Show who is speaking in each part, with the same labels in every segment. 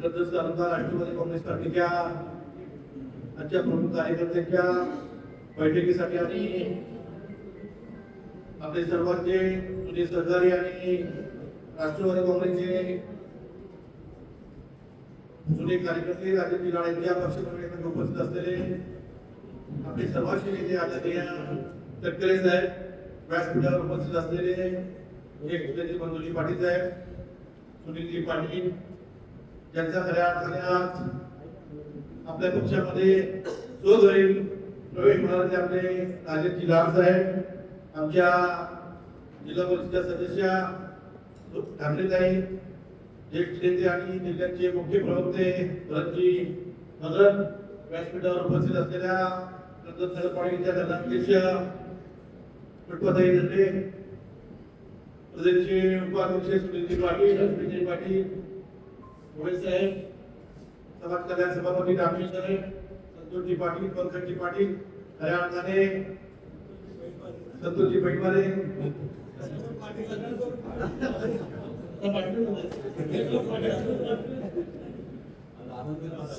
Speaker 1: जसं आमचा राष्ट्रवादी काँग्रेस पार्टीच्या आजच्या प्रमुख कार्यकर्त्यांच्या बैठकीसाठी आणि आपले सर्वांचे जुने सहकारी आणि राष्ट्रवादी काँग्रेसचे जुने कार्यकर्ते राज्यातील जिल्ह्याच्या पक्षप्रमुखांना उपस्थित असलेले आपले सर्वांचे नेते आदरणीय तटकरे साहेब, व्यासपीठावर उपस्थित असलेले एक बंधूजी पाटील साहेब, सुनीलजी पाटील, ज्यांचा खऱ्या अर्थाने आज आपल्या पक्षामध्ये स्वघरी प्रवेश होणारे आपले राजेशजी लाड साहेब, आमच्या जिल्हा परिषदेच्या सदस्या ठाकरेताई, ज्येष्ठ नेते आणि जिल्ह्याचे मुख्य प्रवक्ते भरतजी मदन, व्यासपीठावर उपस्थित असलेल्या नगरपालिकेच्या नगराध्यक्ष पटपताई दंडे, प्रदेशचे उपाध्यक्ष सुनीलजी पाटील, लक्ष्मीजी पाटील, मोबाईल साहेब, समाज कल्याण सभापती रामजी साहेब, संतोषजी पाटील, पंकजजी पाटील, खऱ्या अर्थाने संतोषजी पैमारे,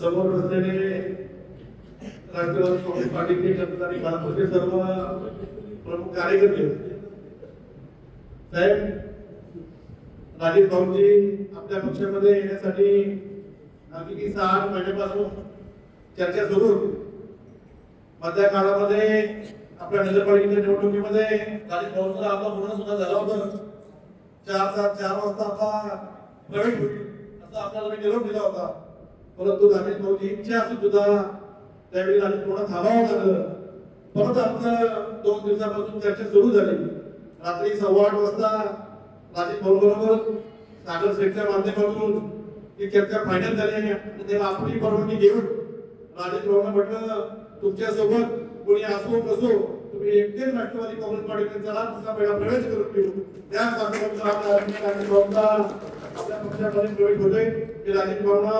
Speaker 1: समोर बसलेले राष्ट्रवादी काँग्रेस पार्टीचे कर्मचारी, भाजपचे सर्व प्रमुख कार्यकर्ते साहेब, राजेश भाऊजी आपल्या पक्षामध्ये येण्यासाठी अगदी 6 महिन्यापासून चर्चा सुरू होती. मधल्या काळामध्ये आपल्या नगरपालिकेच्या निवडणुकीमध्ये राजेश भाऊंचा आपला पूर्ण सुद्धा झाला होता. 4 वाजता आपला प्रवेश होईल असा आपल्याला मी निरोप दिला होता. परंतु राजेश भाऊची इच्छा असून सुद्धा त्यावेळी राजेश भाऊंना थांबावं लागलं. परत आमचं 2 दिवसापासून चर्चा सुरू झाली. रात्री 8:15 वाजता राजेश भाऊ बरोबर सागर सेटच्या माध्यमातून ती चर्चा फायनल झाली. तेव्हा आपली परवानगी घेऊन राजेश भाऊंना म्हटलं, तुमच्या सोबत कोणी असो नसो तुम्ही एकटेच राष्ट्रवादी काँग्रेस पार्टीने चला, तुमचा पहिला प्रवेश करून घेऊ. त्या माध्यमातून आपल्या पक्षामध्ये प्रवेश होतोय. ते राजेश भाऊंना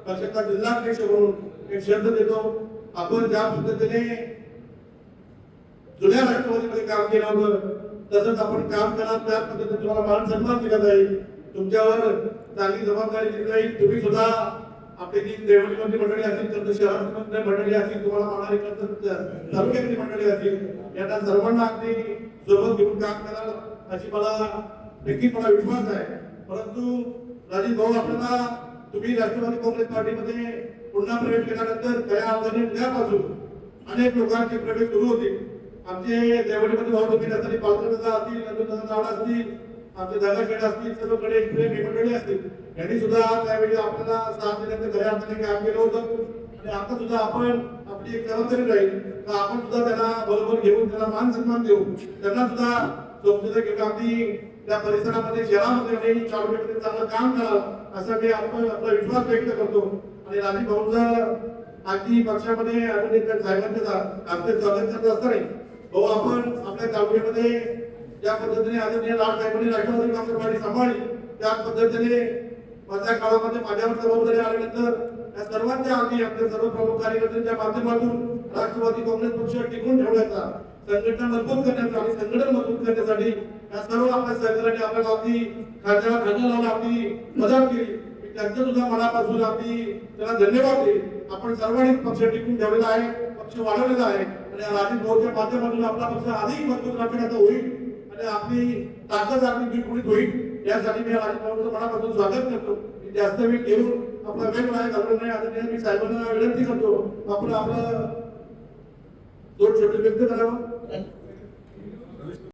Speaker 1: पक्षाचा जिल्हाध्यक्ष म्हणून एक शब्द देतो. आपण ज्या पद्धतीने जुन्या राष्ट्रवादीमध्ये काम केलं होतं तसंच आपण काम करा, त्या पद्धतीने तुम्हाला मान सन्मान दिला जाईल, तुमच्यावर चांगली जबाबदारी दिली जाईल. तुम्ही सुद्धा आपली जी देवळी मंडळी असतील, तर शहरात मंडळी असतील, तुम्हाला मानणारी तालुक्यातली मंडळी असतील, यांना सर्वांना अगदी सोबत घेऊन काम कराल अशी मला विश्वास आहे. परंतु राजेश भाऊ, आपल्याला तुम्ही राष्ट्रवादी काँग्रेस पार्टीमध्ये पुन्हा प्रवेश केल्यानंतर खऱ्या अर्थाने उद्यापासून अनेक लोकांचे प्रवेश सुरू होतील. आमचे देवळीमध्ये भाऊ असतील, पालखंडचा असतील, नंदुरबार असतील, आमचे दगाखेड असतील, सर्वकडे मंडळी असतील, यांनी सुद्धा त्यावेळी आपल्याला साथ देण्याचं खऱ्या अर्थाने काम केलं होतं. आणि आता सुद्धा आपण आपली एक जबाबदारी राहील तर आपण सुद्धा त्यांना बरोबर घेऊन त्यांना मान सन्मान देऊ, त्यांना सुद्धा सोबत घेऊन अगदी त्या परिसरामध्ये शहरामध्ये आणि तालुक्यामध्ये चांगलं काम करावं असा मी आपला विश्वास व्यक्त करतो. आणि राजेश भाऊंचं अगदी पक्षामध्ये आदरणीय साहेबांच्या आमचे स्वागत करत असताना भाऊ, आपण आपल्या तालुक्यामध्ये ज्या पद्धतीने आदरणीय लाड साहेबांनी राष्ट्रवादी काँग्रेस पार्टी सांभाळली, त्या पद्धतीने मधल्या काळामध्ये माझ्यावर जबाबदारी आल्यानंतर या सर्वांच्या आधी आपल्या सर्व प्रमुख कार्यकर्त्यांच्या माध्यमातून राष्ट्रवादी काँग्रेस पक्ष टिकून ठेवण्याचा, संघटना मजबूत करण्याचा आणि संघटन मजबूत करण्यासाठी या सर्व आपल्या सहकार्याने आपल्याला अगदी खासदार लावून आपली मदत केली. त्यांचं सुद्धा मनापासून अगदी त्याला धन्यवाद देईल. आपण सर्वांनी पक्ष टिकून ठेवलेला आहे, पक्ष वाढवलेला आहे आणि राजेश भाऊच्या माध्यमातून आपला पक्ष अधिक मजबूत राखण्याचा होईल आणि आपली ताकद आपली द्विगुणित होईल. यासाठी मी राजेश भाऊंचं मनापासून स्वागत करतो. जास्त वेळ घेऊन आपला वेळ वाया घालवू नये आदरणीय मी साहेबांना विनंती करतो, आपण आपलं 2 शब्द व्यक्त करावं.